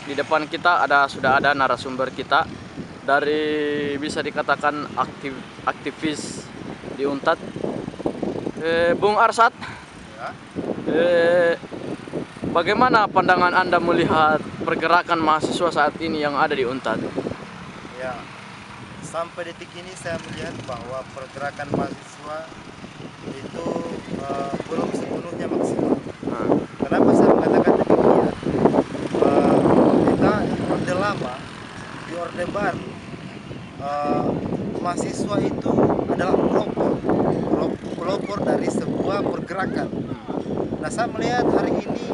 di depan kita sudah ada narasumber kita dari bisa dikatakan aktivis di Unpad, Bung Arsat. Ya, Bagaimana pandangan Anda melihat pergerakan mahasiswa saat ini yang ada di Unpad? ya. Sampai detik ini saya melihat bahwa pergerakan mahasiswa itu belum sepenuhnya maksimal. Nah, Kenapa saya mengatakan demikian? Kita di Orde Lama, di Orde Baru, mahasiswa itu adalah pelopor dari sebuah pergerakan. Nah, saya melihat hari ini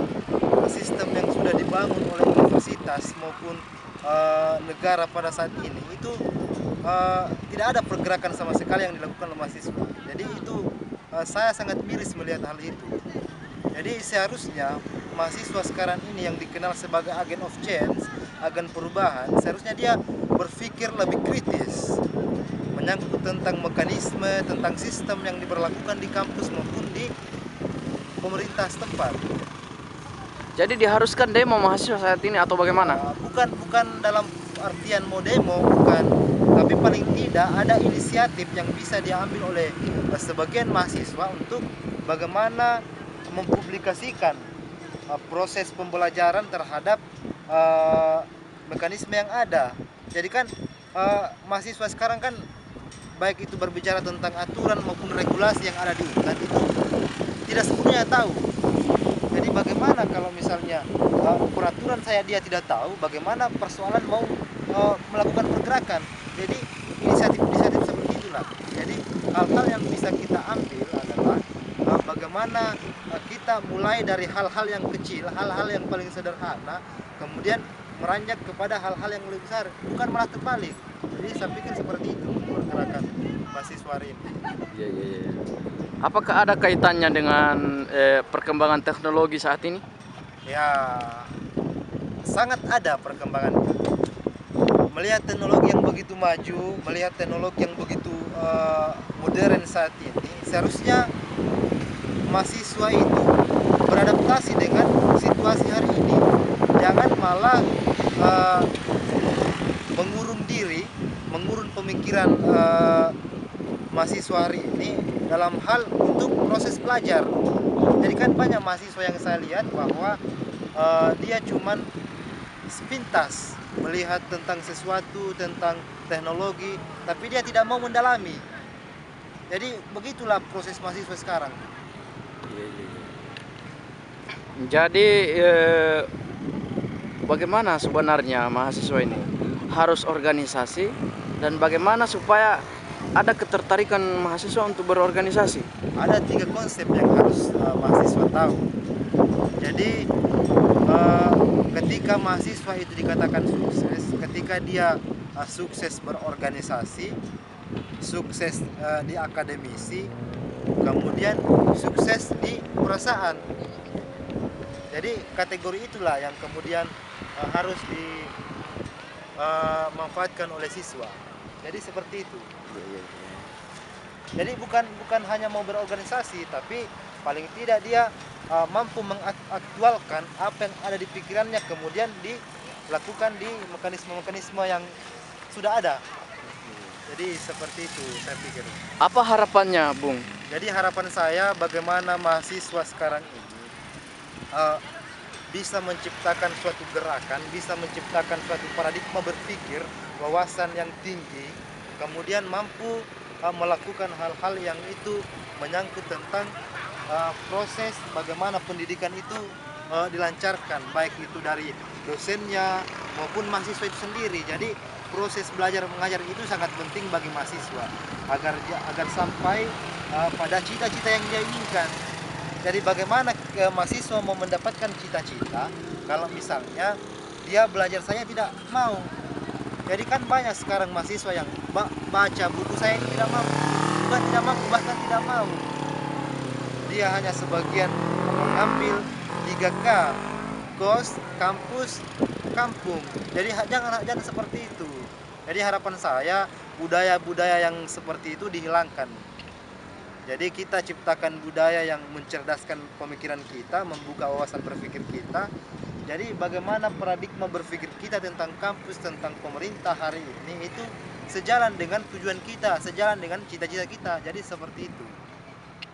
sistem yang sudah dibangun oleh universitas maupun negara pada saat ini itu tidak ada pergerakan sama sekali yang dilakukan oleh mahasiswa. Jadi itu saya sangat miris melihat hal itu. Jadi seharusnya mahasiswa sekarang ini yang dikenal sebagai agen of change, agen perubahan, seharusnya dia berpikir lebih kritis menyangkut tentang mekanisme, tentang sistem yang diberlakukan di kampus maupun di pemerintah setempat. jadi diharuskan demo mahasiswa saat ini atau bagaimana? Bukan dalam artian mau demo, bukan, tapi paling tidak ada inisiatif yang bisa diambil oleh sebagian mahasiswa untuk bagaimana mempublikasikan proses pembelajaran terhadap mekanisme yang ada. Jadi kan mahasiswa sekarang kan baik itu berbicara tentang aturan maupun regulasi yang ada di UNAD itu tidak sepenuhnya tahu. Jadi bagaimana kalau misalnya peraturan dia tidak tahu, bagaimana persoalan mau melakukan pergerakan. Jadi inisiatif-inisiatif seperti itulah. Jadi hal-hal yang bisa kita ambil adalah bagaimana kita mulai dari hal-hal yang kecil, hal-hal yang paling sederhana, kemudian meranjak kepada hal-hal yang lebih besar, bukan malah terbalik. Jadi saya pikir seperti itu pergerakan mahasiswa hari ini. Iya, iya, iya. Apakah ada kaitannya dengan perkembangan teknologi saat ini? Ya, sangat ada perkembangan. Melihat teknologi yang begitu maju, melihat teknologi yang begitu modern saat ini, seharusnya mahasiswa itu beradaptasi dengan situasi hari ini. Jangan malah mengurung diri, mengurung pemikiran mahasiswa hari ini dalam hal untuk proses belajar. Jadi kan banyak mahasiswa yang saya lihat bahwa dia cuman sepintas melihat tentang sesuatu, tentang teknologi, tapi dia tidak mau mendalami. Jadi begitulah proses mahasiswa sekarang. Iya, iya, iya. Jadi bagaimana sebenarnya mahasiswa ini harus organisasi dan bagaimana supaya ada ketertarikan mahasiswa untuk berorganisasi? Ada 3 konsep yang harus mahasiswa tahu. Jadi ketika mahasiswa itu dikatakan sukses, ketika dia sukses berorganisasi, sukses di akademisi, kemudian sukses di perusahaan. Jadi kategori itulah yang kemudian harus dimanfaatkan oleh siswa. Jadi seperti itu. Iya, iya, iya. Jadi bukan hanya mau berorganisasi, tapi paling tidak dia mampu mengaktualkan apa yang ada di pikirannya, kemudian dilakukan di mekanisme-mekanisme yang sudah ada. Jadi seperti itu saya pikir. Apa harapannya, Bung? Jadi harapan saya bagaimana mahasiswa sekarang ini bisa menciptakan suatu gerakan, bisa menciptakan suatu paradigma berpikir, wawasan yang tinggi, kemudian mampu melakukan hal-hal yang itu menyangkut tentang proses bagaimana pendidikan itu dilancarkan, baik itu dari dosennya maupun mahasiswa itu sendiri. Jadi proses belajar mengajar itu sangat penting bagi mahasiswa agar sampai pada cita-cita yang dia inginkan. Jadi bagaimana mahasiswa mau mendapatkan cita-cita kalau misalnya dia belajar saya tidak mau. Jadi kan banyak sekarang mahasiswa yang baca buku saya ini tidak mau, bukan tidak mau, bahkan tidak mau. Dia hanya sebagian mengambil 3K, kos, kampus, kampung. Jadi jangan seperti itu. Jadi harapan saya budaya-budaya yang seperti itu dihilangkan. Jadi kita ciptakan budaya yang mencerdaskan pemikiran kita, membuka wawasan berpikir kita, Jadi bagaimana paradigma berpikir kita tentang kampus, tentang pemerintah hari ini itu sejalan dengan tujuan kita, sejalan dengan cita-cita kita. Jadi seperti itu.